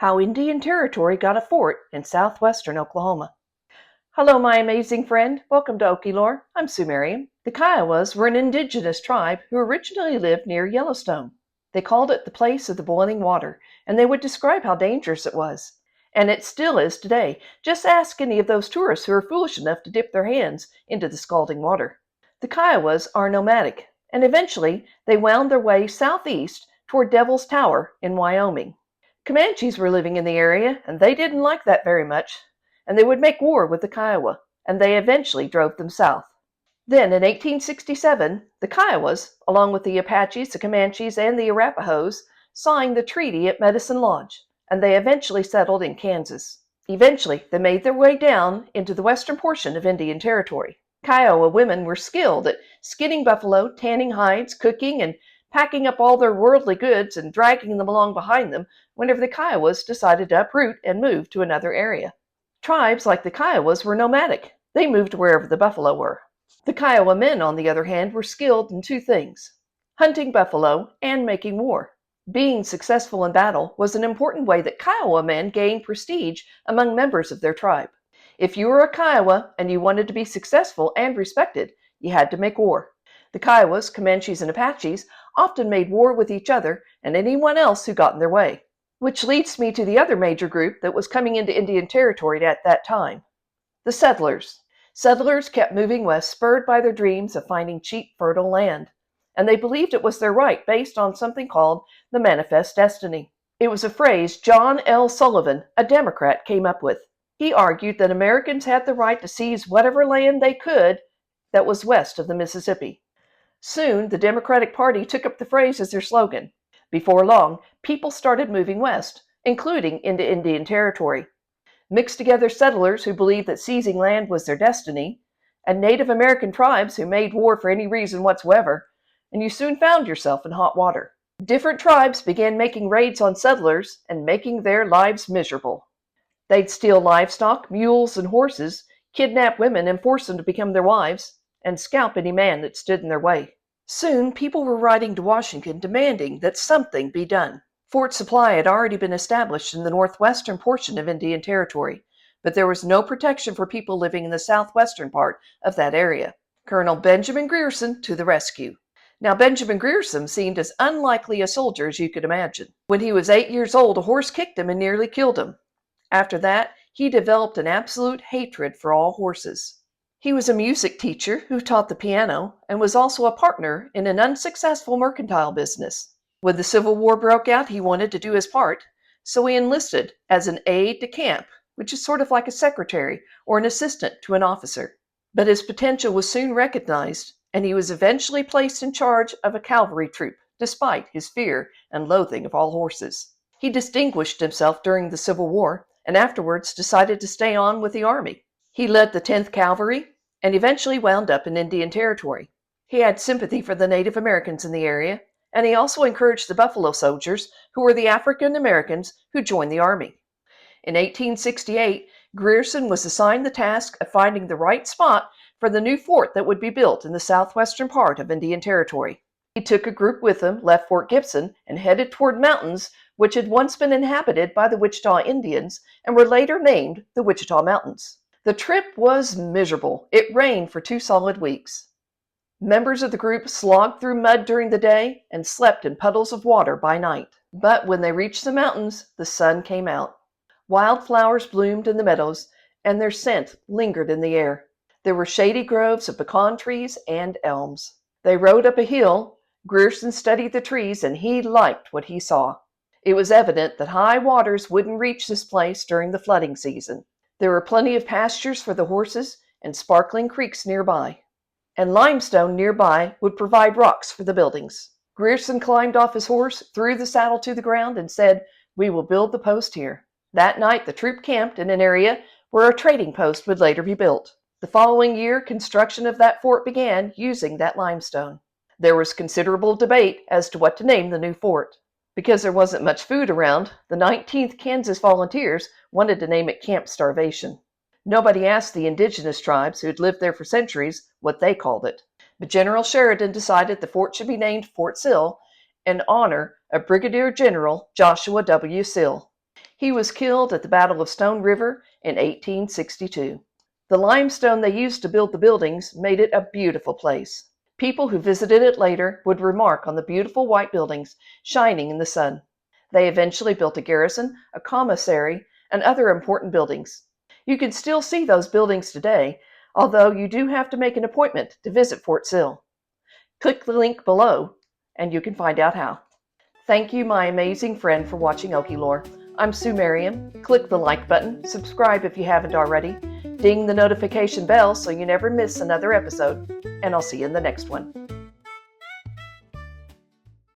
How Indian Territory got a fort in southwestern Oklahoma. Hello, my amazing friend. Welcome to Okie Lore. I'm Sue Merriam. The Kiowas were an indigenous tribe who originally lived near Yellowstone. They called it the place of the boiling water, and they would describe how dangerous it was. And it still is today. Just ask any of those tourists who are foolish enough to dip their hands into the scalding water. The Kiowas are nomadic, and eventually they wound their way southeast toward Devil's Tower in Wyoming. Comanches were living in the area, and they didn't like that very much, and they would make war with the Kiowa, and they eventually drove them south. Then, in 1867, the Kiowas, along with the Apaches, the Comanches, and the Arapahoes, signed the treaty at Medicine Lodge, and they eventually settled in Kansas. Eventually, they made their way down into the western portion of Indian Territory. Kiowa women were skilled at skinning buffalo, tanning hides, cooking, and packing up all their worldly goods and dragging them along behind them whenever the Kiowas decided to uproot and move to another area. Tribes like the Kiowas were nomadic. They moved wherever the buffalo were. The Kiowa men, on the other hand, were skilled in two things: hunting buffalo and making war. Being successful in battle was an important way that Kiowa men gained prestige among members of their tribe. If you were a Kiowa and you wanted to be successful and respected, you had to make war. The Kiowas, Comanches, and Apaches often made war with each other and anyone else who got in their way. Which leads me to the other major group that was coming into Indian Territory at that time: the settlers. Settlers kept moving west, spurred by their dreams of finding cheap, fertile land, and they believed it was their right based on something called the Manifest Destiny. It was a phrase John L. Sullivan, a Democrat, came up with. He argued that Americans had the right to seize whatever land they could that was west of the Mississippi. Soon, the Democratic Party took up the phrase as their slogan. Before long, people started moving west, including into Indian Territory. Mixed together settlers who believed that seizing land was their destiny, and Native American tribes who made war for any reason whatsoever, and you soon found yourself in hot water. Different tribes began making raids on settlers and making their lives miserable. They'd steal livestock, mules, and horses, kidnap women and force them to become their wives, and scalp any man that stood in their way. Soon, people were writing to Washington demanding that something be done. Fort Supply had already been established in the northwestern portion of Indian Territory, but there was no protection for people living in the southwestern part of that area. Colonel Benjamin Grierson to the rescue. Now, Benjamin Grierson seemed as unlikely a soldier as you could imagine. When he was 8 years old, a horse kicked him and nearly killed him. After that, he developed an absolute hatred for all horses. He was a music teacher who taught the piano and was also a partner in an unsuccessful mercantile business. When the Civil War broke out, he wanted to do his part, so he enlisted as an aide-de-camp, which is sort of like a secretary or an assistant to an officer. But his potential was soon recognized, and he was eventually placed in charge of a cavalry troop, despite his fear and loathing of all horses. He distinguished himself during the Civil War, and afterwards decided to stay on with the army. He led the 10th Cavalry, and eventually wound up in Indian Territory. He had sympathy for the Native Americans in the area, and he also encouraged the Buffalo Soldiers, who were the African Americans who joined the army. In 1868, Grierson was assigned the task of finding the right spot for the new fort that would be built in the southwestern part of Indian Territory. He took a group with him, left Fort Gibson, and headed toward mountains which had once been inhabited by the Wichita Indians and were later named the Wichita Mountains. The trip was miserable. It rained for 2 solid weeks. Members of the group slogged through mud during the day and slept in puddles of water by night. But when they reached the mountains, the sun came out. Wildflowers bloomed in the meadows, and their scent lingered in the air. There were shady groves of pecan trees and elms. They rode up a hill. Grierson studied the trees, and he liked what he saw. It was evident that high waters wouldn't reach this place during the flooding season. There were plenty of pastures for the horses and sparkling creeks nearby. And limestone nearby would provide rocks for the buildings. Grierson climbed off his horse, threw the saddle to the ground, and said, "We will build the post here." That night, the troop camped in an area where a trading post would later be built. The following year, construction of that fort began using that limestone. There was considerable debate as to what to name the new fort. Because there wasn't much food around, the 19th Kansas Volunteers wanted to name it Camp Starvation. Nobody asked the Indigenous Tribes, who had lived there for centuries, what they called it. But General Sheridan decided the fort should be named Fort Sill in honor of Brigadier General Joshua W. Sill. He was killed at the Battle of Stone River in 1862. The limestone they used to build the buildings made it a beautiful place. People who visited it later would remark on the beautiful white buildings shining in the sun. They eventually built a garrison, a commissary, and other important buildings. You can still see those buildings today, although you do have to make an appointment to visit Fort Sill. Click the link below and you can find out how. Thank you, my amazing friend, for watching Okie Lore. I'm Sue Merriam. Click the like button, subscribe if you haven't already, ding the notification bell so you never miss another episode, and I'll see you in the next one.